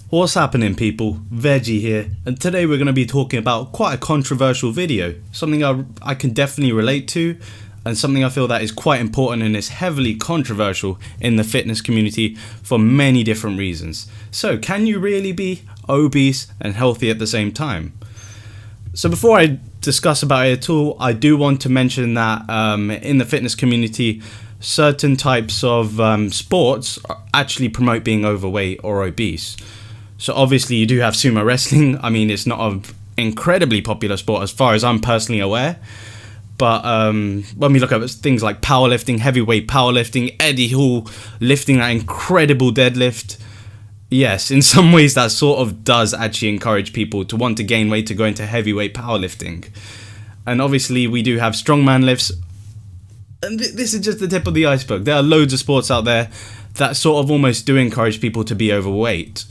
What's happening, people? Veggie here, and today we're going to be talking about quite a controversial video, something I can definitely relate to, and something I feel that is quite important and is heavily controversial in the fitness community for many different reasons. So, can you really be obese and healthy at the same time? So before I discuss about it at all, I do want to mention that in the fitness community, certain types of sports actually promote being overweight or obese. So obviously you do have sumo wrestling. I mean, it's not an incredibly popular sport as far as I'm personally aware. But when we look at things like powerlifting, heavyweight powerlifting, Eddie Hall lifting that incredible deadlift, yes, in some ways that sort of does actually encourage people to want to gain weight to go into heavyweight powerlifting. And obviously we do have strongman lifts. And this is just the tip of the iceberg. There are loads of sports out there that sort of almost do encourage people to be overweight.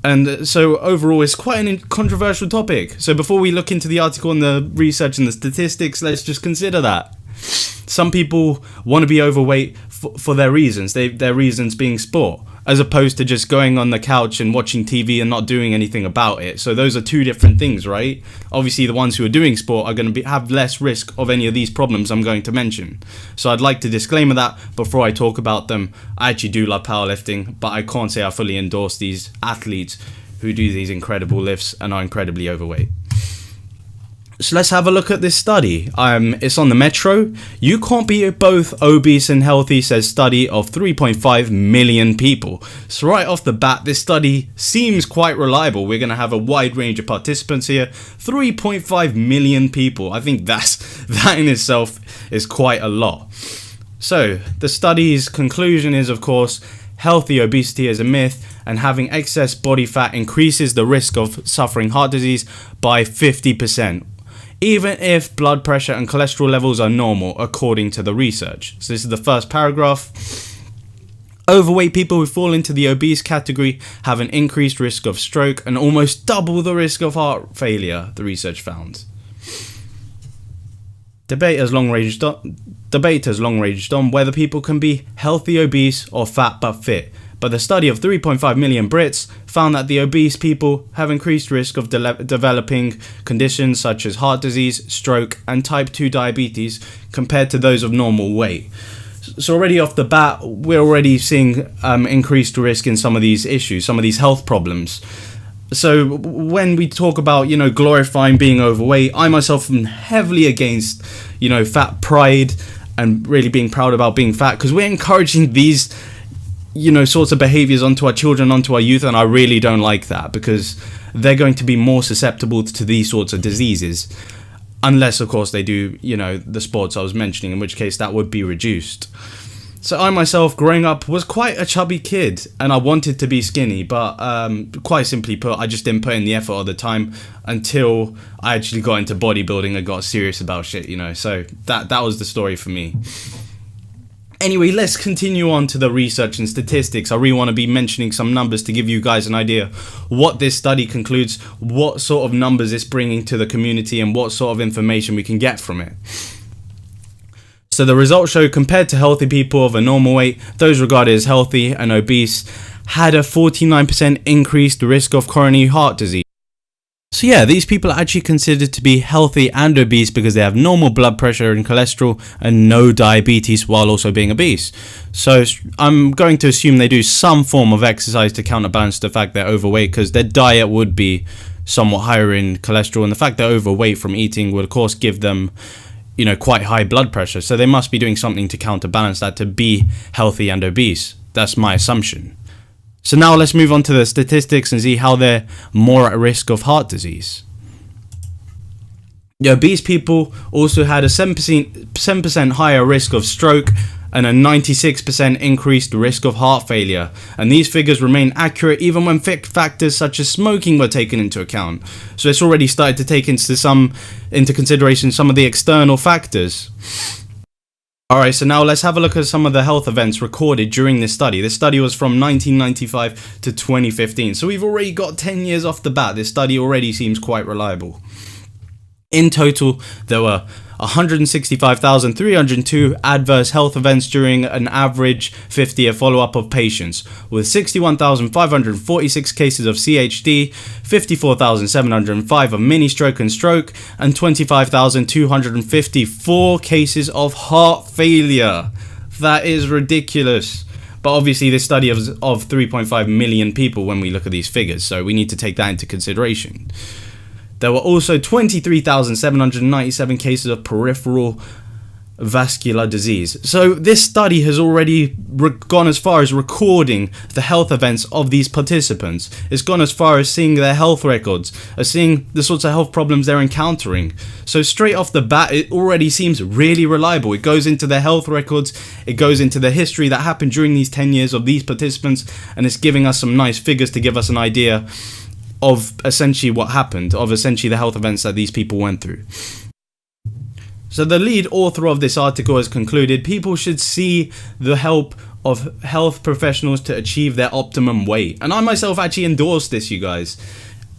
And so overall, it's quite a controversial topic. So before we look into the article and the research and the statistics, let's just consider that. Some people want to be overweight for their reasons. Their reasons being sport, as opposed to just going on the couch and watching TV and not doing anything about it. So those are two different things, right? Obviously, the ones who are doing sport are going to have less risk of any of these problems I'm going to mention. So I'd like to disclaimer that before I talk about them. I actually do love powerlifting, but I can't say I fully endorse these athletes who do these incredible lifts and are incredibly overweight. So let's have a look at this study. It's on the Metro. You can't be both obese and healthy, says study of 3.5 million people. So right off the bat, this study seems quite reliable. We're going to have a wide range of participants here. 3.5 million people. I think that in itself is quite a lot. So the study's conclusion is, of course, healthy obesity is a myth, and having excess body fat increases the risk of suffering heart disease by 50%. Even if blood pressure and cholesterol levels are normal, according to the research. So this is the first paragraph. Overweight people who fall into the obese category have an increased risk of stroke and almost double the risk of heart failure, the research found. Debate has long raged on whether people can be healthy obese or fat but fit. But the study of 3.5 million Brits found that the obese people have increased risk of developing conditions such as heart disease, stroke, and type 2 diabetes compared to those of normal weight. So already off the bat, we're already seeing increased risk in some of these issues, some of these health problems. So when we talk about, glorifying being overweight, I myself am heavily against, fat pride and really being proud about being fat, because we're encouraging these sorts of behaviors onto our children, onto our youth, and I really don't like that, because they're going to be more susceptible to these sorts of diseases, unless of course they do, the sports I was mentioning, in which case that would be reduced. So I myself, growing up, was quite a chubby kid, and I wanted to be skinny, but quite simply put, I just didn't put in the effort all the time until I actually got into bodybuilding and got serious about shit, so that was the story for me. Anyway, let's continue on to the research and statistics. I really want to be mentioning some numbers to give you guys an idea what this study concludes, what sort of numbers it's bringing to the community, and what sort of information we can get from it. So the results show, compared to healthy people of a normal weight, those regarded as healthy and obese had a 49% increased risk of coronary heart disease. So yeah, these people are actually considered to be healthy and obese because they have normal blood pressure and cholesterol and no diabetes while also being obese. So I'm going to assume they do some form of exercise to counterbalance the fact they're overweight, because their diet would be somewhat higher in cholesterol, and the fact they're overweight from eating would of course give them, quite high blood pressure. So they must be doing something to counterbalance that to be healthy and obese. That's my assumption. So now let's move on to the statistics and see how they're more at risk of heart disease. The obese people also had a 7% higher risk of stroke and a 96% increased risk of heart failure. And these figures remain accurate even when factors such as smoking were taken into account. So it's already started to take into consideration some of the external factors. Alright, so now let's have a look at some of the health events recorded during this study. This study was from 1995 to 2015, so we've already got 10 years off the bat. This study already seems quite reliable. In total, there were 165,302 adverse health events during an average 50-year follow-up of patients, with 61,546 cases of CHD, 54,705 of mini-stroke and stroke, and 25,254 cases of heart failure. That is ridiculous. But obviously this study of 3.5 million people when we look at these figures, so we need to take that into consideration. There were also 23,797 cases of peripheral vascular disease. So this study has already gone as far as recording the health events of these participants. It's gone as far as seeing their health records, as seeing the sorts of health problems they're encountering. So straight off the bat, it already seems really reliable. It goes into their health records, it goes into the history that happened during these 10 years of these participants, and it's giving us some nice figures to give us an idea of essentially what happened, of essentially the health events that these people went through. So the lead author of this article has concluded people should see the help of health professionals to achieve their optimum weight. And I myself actually endorse this, you guys.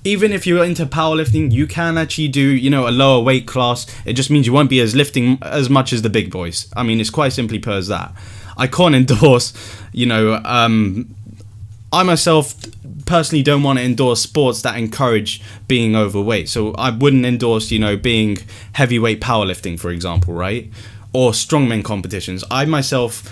Even if you're into powerlifting, you can actually do, a lower weight class. It just means you won't be lifting as much as the big boys. I mean, it's quite simply put as that. I can't endorse, I myself personally don't want to endorse sports that encourage being overweight. So I wouldn't endorse, being heavyweight powerlifting, for example, right? Or strongman competitions. I myself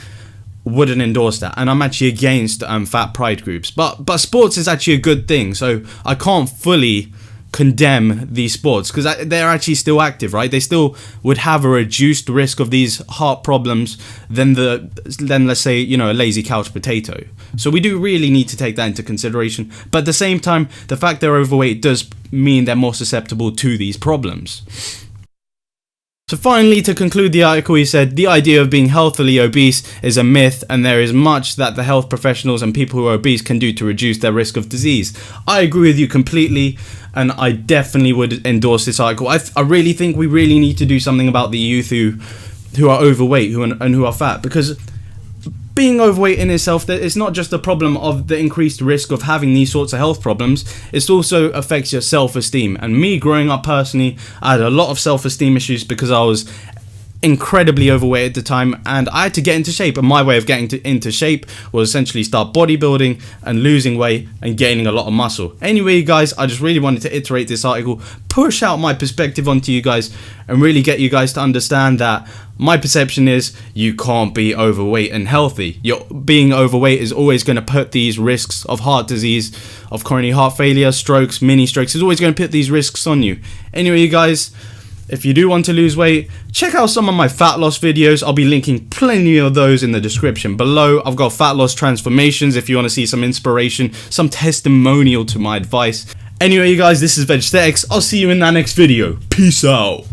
wouldn't endorse that, and I'm actually against fat pride groups. But sports is actually a good thing, so I can't fully condemn these sports because they're actually still active, right? They still would have a reduced risk of these heart problems than let's say, a lazy couch potato. So we do really need to take that into consideration. But at the same time, the fact they're overweight does mean they're more susceptible to these problems. So finally, to conclude the article, he said, the idea of being healthily obese is a myth, and there is much that the health professionals and people who are obese can do to reduce their risk of disease. I agree with you completely, and I definitely would endorse this article. I really think we really need to do something about the youth who are overweight and who are fat, because being overweight in itself, it's not just a problem of the increased risk of having these sorts of health problems, it also affects your self-esteem. And me growing up personally, I had a lot of self-esteem issues because I was incredibly overweight at the time, and I had to get into shape, and my way of getting into shape was essentially start bodybuilding and losing weight and gaining a lot of muscle. Anyway, guys, I just really wanted to iterate this article, push out my perspective onto you guys, and really get you guys to understand that my perception is you can't be overweight and healthy. Being overweight is always going to put these risks of heart disease, of coronary heart failure, strokes, mini strokes, is always going to put these risks on you. Anyway, you guys, if you do want to lose weight, check out some of my fat loss videos. I'll be linking plenty of those in the description below. I've got fat loss transformations if you want to see some inspiration, some testimonial to my advice. Anyway, you guys, this is Vegstetics. I'll see you in that next video. Peace out.